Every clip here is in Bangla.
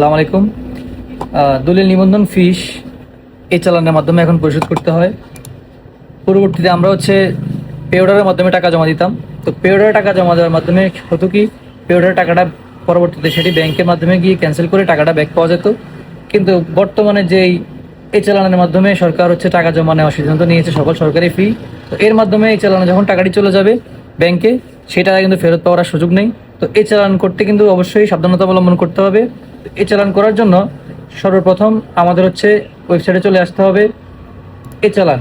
আসসালামু আলাইকুম। দলিল নিবন্ধন ফিস এই চালানের মাধ্যমে এখন পরিশোধ করতে হয়। পরবর্তীতে আমরা পে অর্ডারের মাধ্যমে টাকা জমা দিতাম। তো পে অর্ডারে টাকা জমা দেওয়ার মাধ্যমে হতো কি, পে অর্ডারের টাকাটা পরবর্তীতে সেটি ব্যাংকের মাধ্যমে গিয়ে ক্যান্সেল করে টাকাটা ব্যাক পাওয়া যেত। কিন্তু বর্তমানে এই চালানের মাধ্যমে সরকার টাকা জমা নেওয়ার সিদ্ধান্ত নিয়েছে, সকল সরকারি ফি। তো এর মাধ্যমে এই চালানে যখন টাকাটি চলে যাবে ব্যাংকে, সেই টাকা কিন্তু ফেরত পাওয়ার সুযোগ নেই। তো এই চালান করতে কিন্তু অবশ্যই সাবধানতা অবলম্বন করতে হবে। এই চালান করার জন্য সর্বপ্রথম আমাদের ওয়েবসাইটে চলে আসতে হবে। এই চালান,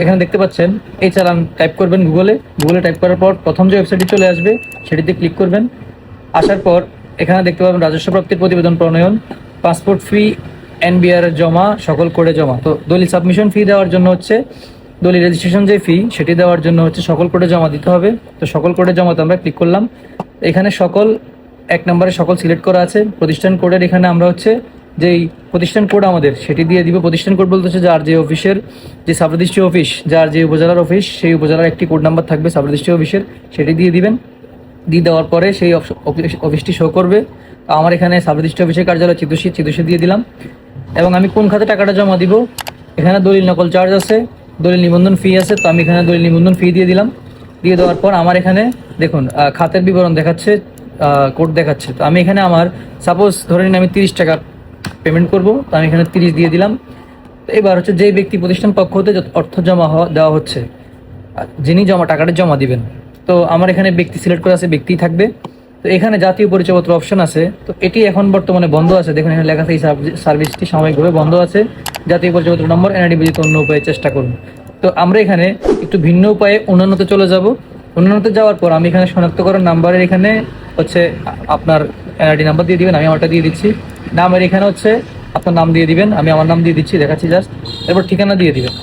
এখানে দেখতে পাচ্ছেন, এই চালান টাইপ করবেন গুগলে টাইপ করার পর প্রথম যে ওয়েবসাইটটি চলে আসবে সেটিতে ক্লিক করবেন। আসার পর এখানে দেখতে পাবেন রাজস্ব প্রাপ্তির প্রতিবেদন প্রণয়ন, পাসপোর্ট ফি, এনবিআর জমা, সকল কোডে জমা। তো দলিল সাবমিশন ফি দেওয়ার জন্য দলিল রেজিস্ট্রেশন যে ফি সেটি দেওয়ার জন্য সকল কোডে জমা দিতে হবে। তো সকল কোডে জমাতে আমরা ক্লিক করলাম। এখানে এক নম্বরে সকল সিলেক্ট করা আছে। প্রতিষ্ঠান কোডের এখানে আমরা যেই প্রতিষ্ঠান কোড আমাদের সেটি দিয়ে দিব। প্রতিষ্ঠান কোড বলতে যার যে অফিসের যে সাবরেজিস্ট্রি অফিস, যার যে উপজেলার অফিস, সেই উপজেলার একটি কোড নাম্বার থাকবে সাবরেজিস্ট্রি অফিসের, সেটি দিয়ে দিবেন। দিয়ে দেওয়ার পরে সেই অফিসটি শো করবে। আমার এখানে সাবরেজিস্ট্রি অফিসের কার্যালয় চিতোষী দিয়ে দিলাম। এবং আমি কোন খাতে টাকাটা জমা দিব, এখানে দলিল নকল চার্জ আছে, দলিল নিবন্ধন ফি আছে। তো আমি এখানে দলিল নিবন্ধন ফি দিয়ে দিলাম। দিয়ে দেওয়ার পর আমার এখানে দেখুন খাতের বিবরণ দেখাচ্ছে, কোড দেখাচ্ছে। তো আমি এখানে সাপোজ ধরে নিন আমি 30 টাকা পেমেন্ট করব। তো আমি এখানে 30 দিয়ে দিলাম। তো এবার যেই ব্যক্তি প্রতিষ্ঠান পক্ষ হতে অর্থ দেওয়া হচ্ছে, যিনি টাকাটা জমা দিবেন, তো আমার এখানে ব্যক্তি সিলেক্ট করা আছে, ব্যক্তি থাকবে। তো এখানে জাতীয় পরিচয়পত্র অপশন আছে। তো এটি এখন বর্তমানে বন্ধ আছে। দেখুন এখানে লেখা আছে এই সার্ভিসটি সাময়িকভাবে বন্ধ আছে। জাতীয় পরিচয়পত্র নম্বর এনআইডি ব্যতীত অন্য উপায়ে চেষ্টা করুন। তো আমরা এখানে একটু ভিন্ন উপায়ে অন্যান্যতে চলে যাব। অন্যান্যতে যাওয়ার পর আমি এখানে শনাক্তকরণ নাম্বারের এখানে আপনার এনআইডি নাম্বার দিয়ে দিবেন। আমি আমারটা দিয়ে দিচ্ছি। নামের এখানে আপনার নাম দিয়ে দিবেন। আমি আমার নাম দিয়ে দিচ্ছি, দেখাচ্ছি জাস্ট। এরপর ঠিকানা দিয়ে দিবেন।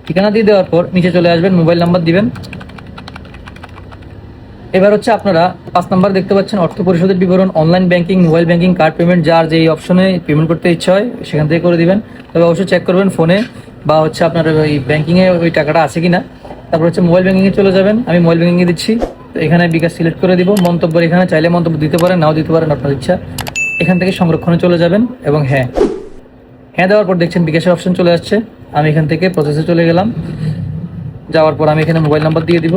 ঠিকানা দিয়ে দেওয়ার পর নিচে চলে আসবেন, মোবাইল নাম্বার দিবেন। এবার আপনারা 5 নাম্বার দেখতে পাচ্ছেন, অর্থ পরিশোধের বিবরণ, online banking, mobile banking, card payment, যার যেই অপশনে পেমেন্ট করতে ইচ্ছা হয় সেখান থেকে করে দিবেন। তবে অবশ্যই চেক করবেন ফোনে বা আপনার ওই ব্যাংকিংয়ে ওই টাকাটা আছে কিনা। তারপর মোবাইল ব্যাংকিংয়ে চলে যাবেন। আমি মোবাইল ব্যাংকিংয়ে দিচ্ছি। তো এখানে বিকাশ সিলেক্ট করে দিব। মন্তব্যের এখানে চাইলে মন্তব্য দিতে পারেন, নাও দিতে পারেন, আপনার ইচ্ছা। এখান থেকে সংরক্ষণে চলে যাবেন এবং হ্যাঁ দেওয়ার পর দেখছেন বিকাশের অপশন চলে আসছে। আমি এখান থেকে প্রসেসে চলে গেলাম। যাওয়ার পর আমি এখানে মোবাইল নাম্বার দিয়ে দিব।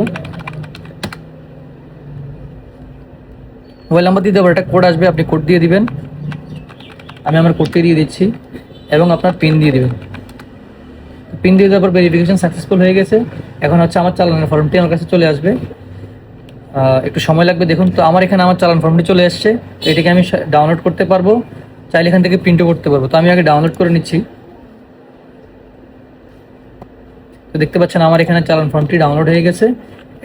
মোবাইল নাম্বার দিয়ে দেওয়ার একটা কোড আসবে, আপনি কোড দিয়ে দিবেন। আমি আমার কোডটি দিয়ে দিচ্ছি এবং আপনার পিন দিয়ে দিবেন। পিন দিয়ে দেওয়ার পর ভেরিফিকেশন সাকসেসফুল হয়ে গেছে। এখন আমার চালানের ফর্মটি আমার কাছে চলে আসবে। একটু সময় লাগবে দেখুন। তো আমার এখানে আমার চালান ফর্মটি চলে আসছে। তো এটাকে আমি ডাউনলোড করতে পারবো, চাইলে এখান থেকে প্রিন্টও করতে পারবো। তো আমি আগে ডাউনলোড করে নিচ্ছি। তো দেখতে পাচ্ছেন আমার এখানে চালান ফর্মটি ডাউনলোড হয়ে গেছে।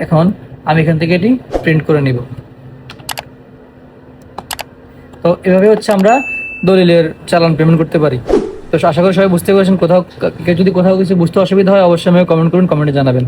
এখন আমি এখান থেকে এটি প্রিন্ট করে নিব। তো এভাবে আমরা দলিলের চালান পেমেন্ট করতে পারি। তো আশা করি সবাই বুঝতে পেরেছেন। কেউ যদি কোথাও কিছু বুঝতে অসুবিধা হয় অবশ্যই আমাকে কমেন্ট করুন, কমেন্টে জানাবেন।